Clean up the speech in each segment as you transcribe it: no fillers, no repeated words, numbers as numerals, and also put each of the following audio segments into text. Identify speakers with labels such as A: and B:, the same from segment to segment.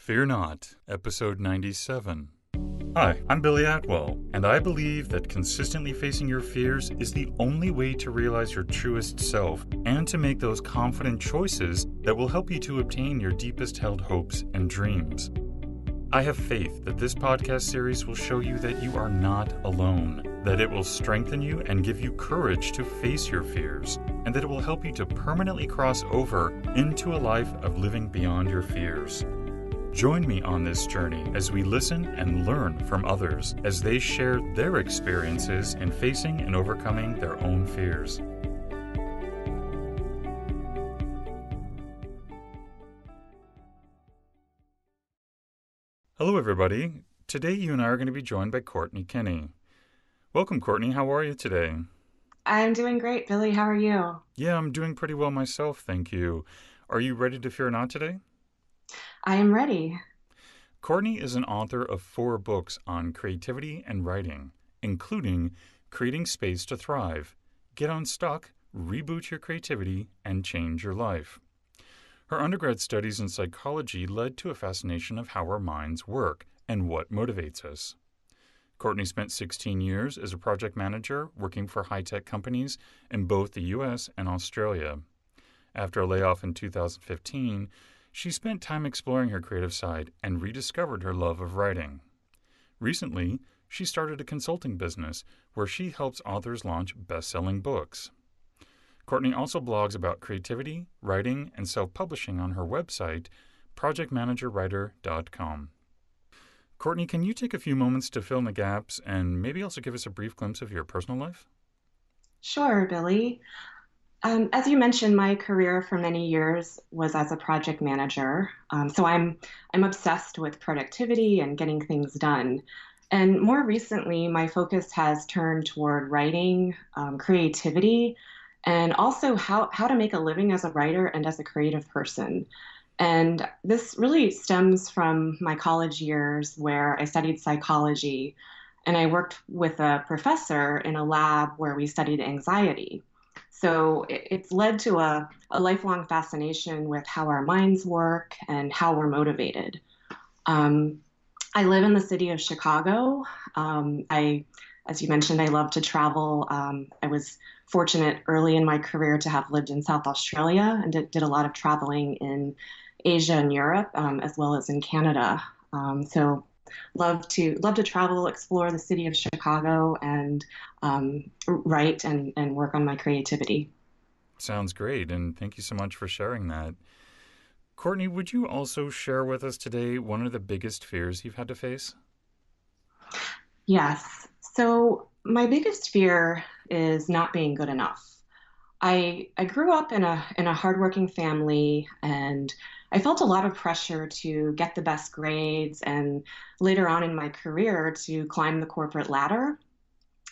A: Fear Not, Episode 97. Hi, I'm Billy Atwell, and I believe that consistently facing your fears is the only way to realize your truest self and to make those confident choices that will help you to obtain your deepest held hopes and dreams. I have faith that this podcast series will show you that you are not alone, that it will strengthen you and give you courage to face your fears, and that it will help you to permanently cross over into a life of living beyond your fears. Join me on this journey as we listen and learn from others as they share their experiences in facing and overcoming their own fears. Hello, everybody. Today, you and I are going to be joined by Courtney Kinney. Welcome, Courtney. How are you today?
B: I'm doing great, Billy. How are you?
A: Yeah, I'm doing pretty well myself, thank you. Are you ready to fear not today?
B: I am ready.
A: Courtney is an author of 4 books on creativity and writing, including Creating Space to Thrive, Get Unstuck, Reboot Your Creativity, and Change Your Life. Her undergrad studies in psychology led to a fascination of how our minds work and what motivates us. Courtney spent 16 years as a project manager working for high-tech companies in both the U.S. and Australia. After a layoff in 2015, she spent time exploring her creative side and rediscovered her love of writing. Recently, she started a consulting business where she helps authors launch best-selling books. Courtney also blogs about creativity, writing, and self-publishing on her website, projectmanagerwriter.com. Courtney, can you take a few moments to fill in the gaps and maybe also give us a brief glimpse of your personal life?
B: Sure, Billy. As you mentioned, my career for many years was as a project manager. So I'm obsessed with productivity and getting things done. And more recently, my focus has turned toward writing, creativity, and also how to make a living as a writer and as a creative person. And this really stems from my college years where I studied psychology and I worked with a professor in a lab where we studied anxiety. So it's led to a lifelong fascination with how our minds work and how we're motivated. Um, I live in the city of Chicago. As you mentioned, I love to travel. I was fortunate early in my career to have lived in South Australia and did a lot of traveling in Asia and Europe, as well as in Canada. So love to travel, explore the city of Chicago, and write and work on my creativity.
A: Sounds great, and thank you so much for sharing that. Courtney, would you also share with us today one of the biggest fears you've had to face?
B: Yes. So my biggest fear is not being good enough. I grew up in a hardworking family, and I felt a lot of pressure to get the best grades and later on in my career to climb the corporate ladder.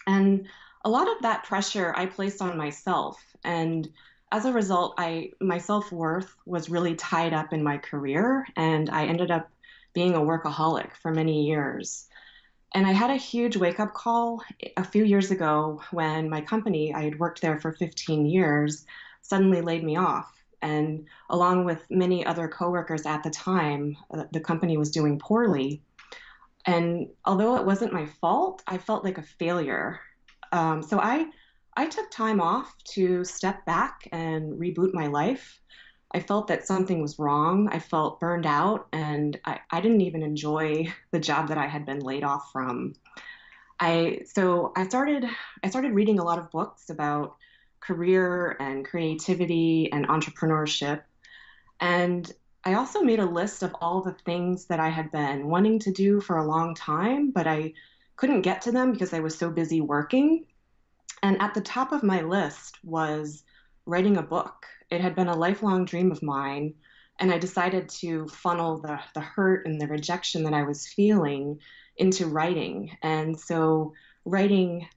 B: And a lot of that pressure I placed on myself. And as a result, my self-worth was really tied up in my career, and I ended up being a workaholic for many years. And I had a huge wake-up call a few years ago when my company, I had worked there for 15 years, suddenly laid me off. And along with many other coworkers at the time, the company was doing poorly. And although it wasn't my fault, I felt like a failure. So I took time off to step back and reboot my life. I felt that something was wrong. I felt burned out, and I didn't even enjoy the job that I had been laid off from. So I started reading a lot of books about career and creativity and entrepreneurship. And I also made a list of all the things that I had been wanting to do for a long time, but I couldn't get to them because I was so busy working. And at the top of my list was writing a book. It had been a lifelong dream of mine, and I decided to funnel the hurt and the rejection that I was feeling into writing. And so writing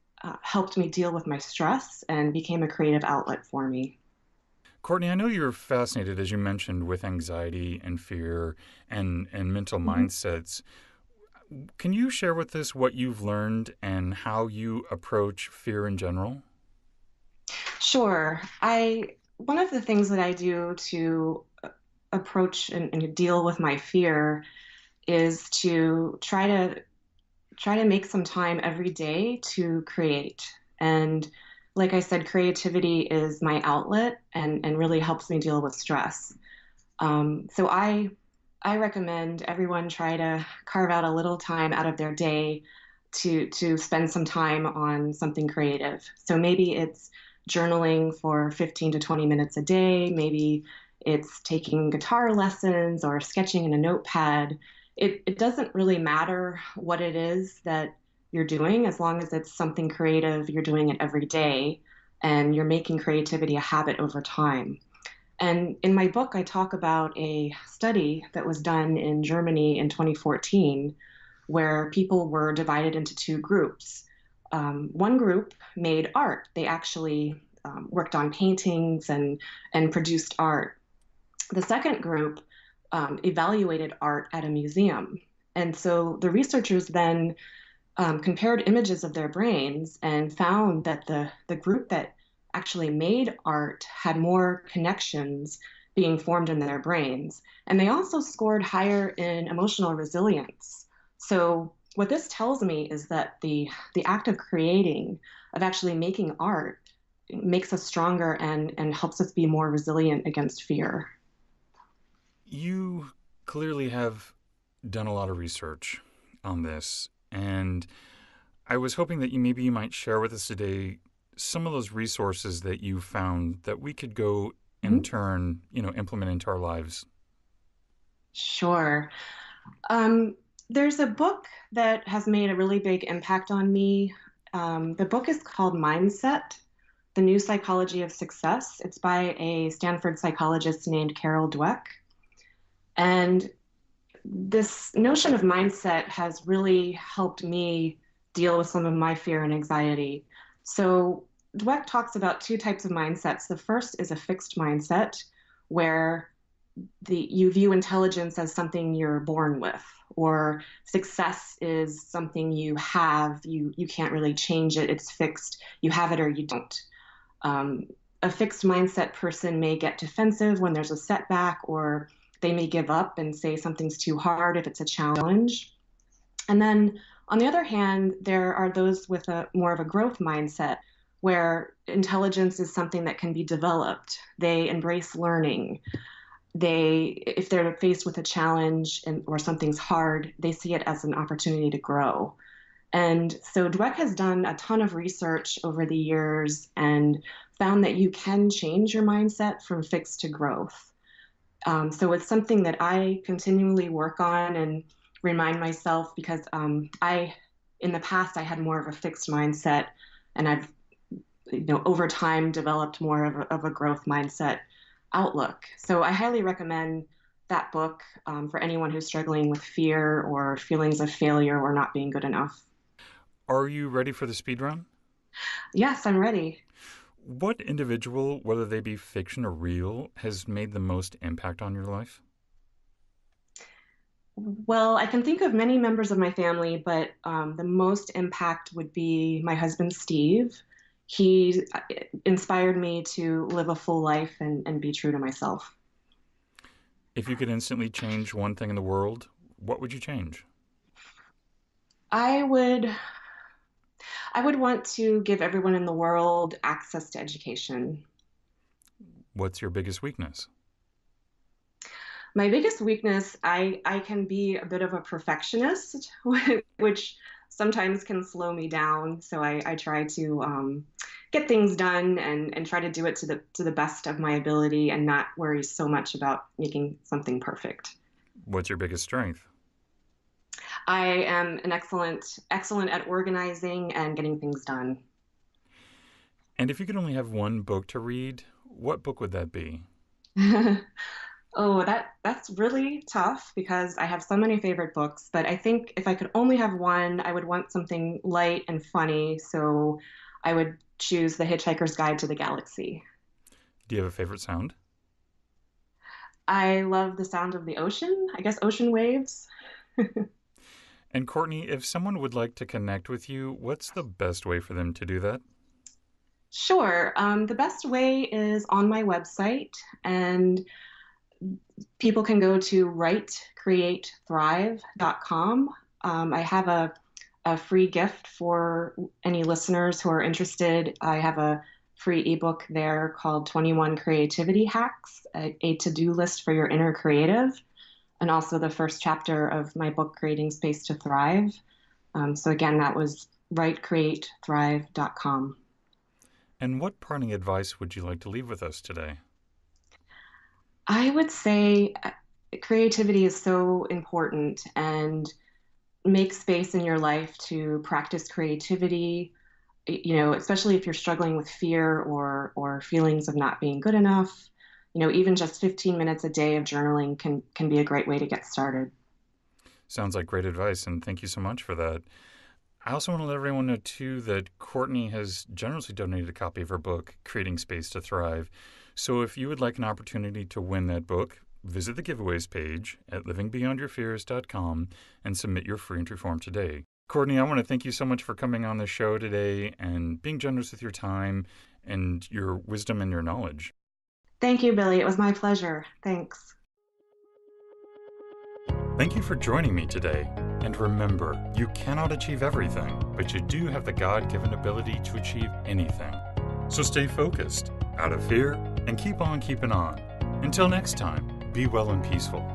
B: helped me deal with my stress and became a creative outlet for me.
A: Courtney, I know you're fascinated, as you mentioned, with anxiety and fear and mental
B: Mhm.
A: mindsets. Can you share with us what you've learned and how you approach fear in general?
B: Sure. One of the things that I do to approach and deal with my fear is to try to make some time every day to create. And like I said, creativity is my outlet and really helps me deal with stress. So I recommend everyone try to carve out a little time out of their day to spend some time on something creative. So maybe it's journaling for 15 to 20 minutes a day. Maybe it's taking guitar lessons or sketching in a notepad. It doesn't really matter what it is that you're doing as long as it's something creative, you're doing it every day, and you're making creativity a habit over time. And in my book, I talk about a study that was done in Germany in 2014 where people were divided into two groups. One group made art. They actually worked on paintings and produced art. The second group evaluated art at a museum. And so the researchers then compared images of their brains and found that the group that actually made art had more connections being formed in their brains. And they also scored higher in emotional resilience. So what this tells me is that the act of creating, of actually making art, makes us stronger and helps us be more resilient against fear.
A: You clearly have done a lot of research on this, and I was hoping that you might share with us today some of those resources that you found that we could go in
B: Mhm.
A: turn, implement into our lives.
B: Sure. Um, there's a book that has made a really big impact on me. The book is called Mindset: The New Psychology of Success. It's by a Stanford psychologist named Carol Dweck. And this notion of mindset has really helped me deal with some of my fear and anxiety. So, Dweck talks about two types of mindsets. The first is a fixed mindset, where you view intelligence as something you're born with, or success is something you have. You can't really change it. It's fixed. You have it or you don't. Um, a fixed mindset person may get defensive when there's a setback, or they may give up and say something's too hard if it's a challenge. And then on the other hand, there are those with a more of a growth mindset where intelligence is something that can be developed. They embrace learning. If they're faced with a challenge or something's hard, they see it as an opportunity to grow. And so Dweck has done a ton of research over the years and found that you can change your mindset from fixed to growth. So it's something that I continually work on and remind myself because in the past, I had more of a fixed mindset, and I've, over time developed more of a growth mindset outlook. So I highly recommend that book for anyone who's struggling with fear or feelings of failure or not being good enough.
A: Are you ready for the speed run?
B: Yes, I'm ready.
A: What individual, whether they be fiction or real, has made the most impact on your life?
B: Well, I can think of many members of my family, but the most impact would be my husband, Steve. He inspired me to live a full life and be true to myself.
A: If you could instantly change one thing in the world, what would you change?
B: I would I would want to give everyone in the world access to education.
A: What's your biggest weakness?
B: My biggest weakness, I can be a bit of a perfectionist, which sometimes can slow me down. So I try to get things done and try to do it to the best of my ability and not worry so much about making something perfect.
A: What's your biggest strength?
B: I am an excellent at organizing and getting things done.
A: And if you could only have one book to read, what book would that be?
B: Oh, that's really tough because I have so many favorite books, but I think if I could only have one, I would want something light and funny, so I would choose The Hitchhiker's Guide to the Galaxy.
A: Do you have a favorite sound?
B: I love the sound of the ocean, I guess ocean waves.
A: And Courtney, if someone would like to connect with you, what's the best way for them to do that?
B: Sure. The best way is on my website, and People can go to writecreatethrive.com. I have a free gift for any listeners who are interested. I have a free ebook there called 21 Creativity Hacks, a to-do list for your inner creative, and also the first chapter of my book, Creating Space to Thrive. So again, that was writecreatethrive.com.
A: And what parting advice would you like to leave with us today?
B: I would say creativity is so important, and make space in your life to practice creativity, especially if you're struggling with fear or feelings of not being good enough. Even just 15 minutes a day of journaling can be a great way to get started.
A: Sounds like great advice, and thank you so much for that. I also want to let everyone know, too, that Courtney has generously donated a copy of her book, Creating Space to Thrive. So if you would like an opportunity to win that book, visit the giveaways page at livingbeyondyourfears.com and submit your free entry form today. Courtney, I want to thank you so much for coming on the show today and being generous with your time and your wisdom and your knowledge.
B: Thank you, Billy. It was my pleasure. Thanks.
A: Thank you for joining me today. And remember, you cannot achieve everything, but you do have the God-given ability to achieve anything. So stay focused, out of fear, and keep on keeping on. Until next time, be well and peaceful.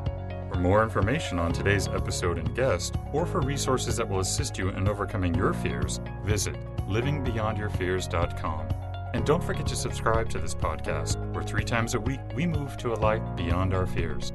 A: For more information on today's episode and guest, or for resources that will assist you in overcoming your fears, visit livingbeyondyourfears.com. And don't forget to subscribe to this podcast, where 3 times a week we move to a life beyond our fears.